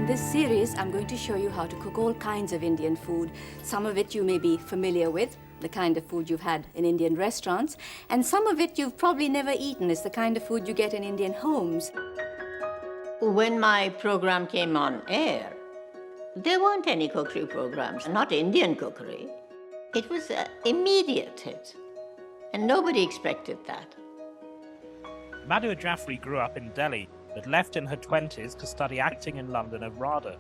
this series, I'm going to show you how to cook all kinds of Indian food. Some of it you may be familiar with, the kind of food you've had in Indian restaurants, and some of it you've probably never eaten. It's the kind of food you get in Indian homes. When my program came on air, there weren't any cookery programs, not Indian cookery. It was an immediate hit, and nobody expected that. Madhur Jaffrey grew up in Delhi, but left in her 20s to study acting in London at RADA.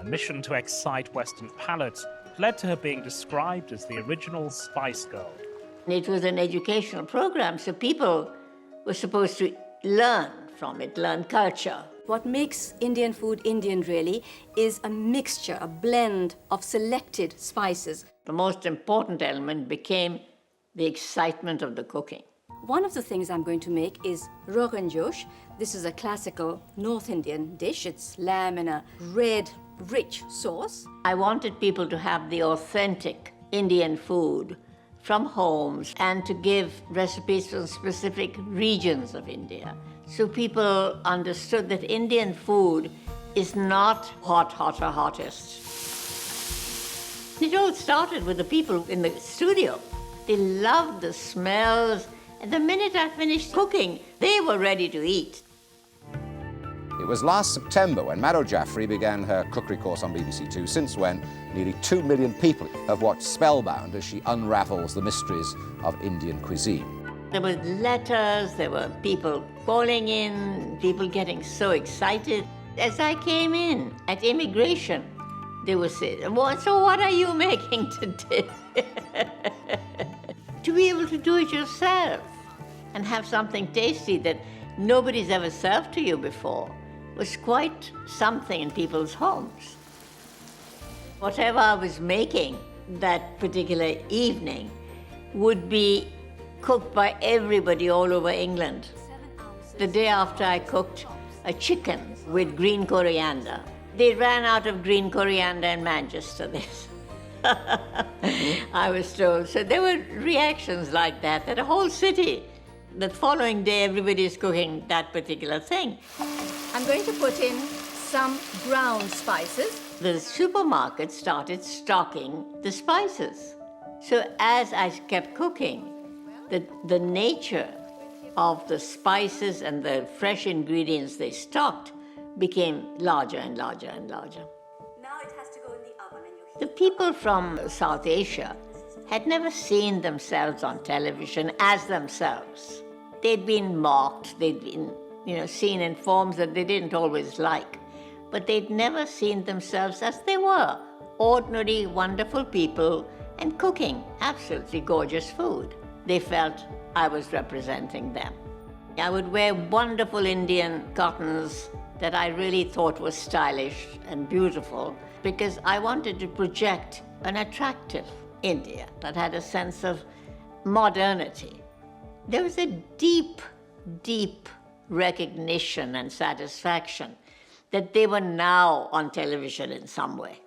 A mission to excite Western palates led to her being described as the original Spice Girl. It was an educational program, so people were supposed to learn from it, learn culture. What makes Indian food Indian, really, is a mixture, a blend of selected spices. The most important element became the excitement of the cooking. One of the things I'm going to make is Rogan Josh. This is a classical North Indian dish. It's lamb in a red, rich sauce. I wanted people to have the authentic Indian food from homes and to give recipes from specific regions of India. So people understood that Indian food is not hot, hotter, hottest. It all started with the people in the studio. They loved the smells, and the minute I finished cooking, they were ready to eat. It was last September when Madhur Jaffrey began her cookery course on BBC Two, since when nearly 2 million people have watched spellbound as she unravels the mysteries of Indian cuisine. There were letters, there were people calling in, people getting so excited. As I came in at immigration, they would say, "Well, so what are you making today?" To be able to do it yourself and have something tasty that nobody's ever served to you before was quite something in people's homes. Whatever I was making that particular evening would be cooked by everybody all over England. The day after I cooked a chicken with green coriander, they ran out of green coriander in Manchester. I was told. So there were reactions like that a whole city, the following day everybody is cooking that particular thing. I'm going to put in some ground spices. The supermarket started stocking the spices. So as I kept cooking, the nature of the spices and the fresh ingredients they stocked became larger and larger and larger. Now it has to go in the oven and you heat. The people from South Asia had never seen themselves on television as themselves. They'd been mocked, they'd been, seen in forms that they didn't always like, but they'd never seen themselves as they were, ordinary, wonderful people and cooking absolutely gorgeous food. They felt I was representing them. I would wear wonderful Indian cottons that I really thought was stylish and beautiful because I wanted to project an attractive India that had a sense of modernity. There was a deep, deep recognition and satisfaction that they were now on television in some way.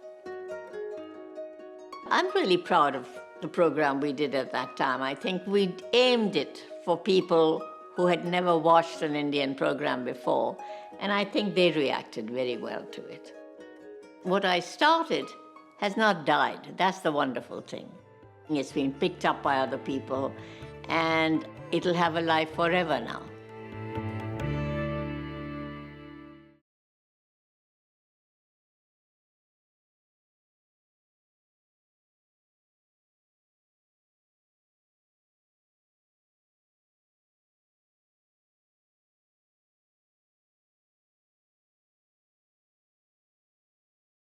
I'm really proud of the program we did at that time. I think we aimed it for people who had never watched an Indian program before, and I think they reacted very well to it. What I started has not died. That's the wonderful thing. It's been picked up by other people, and it'll have a life forever now.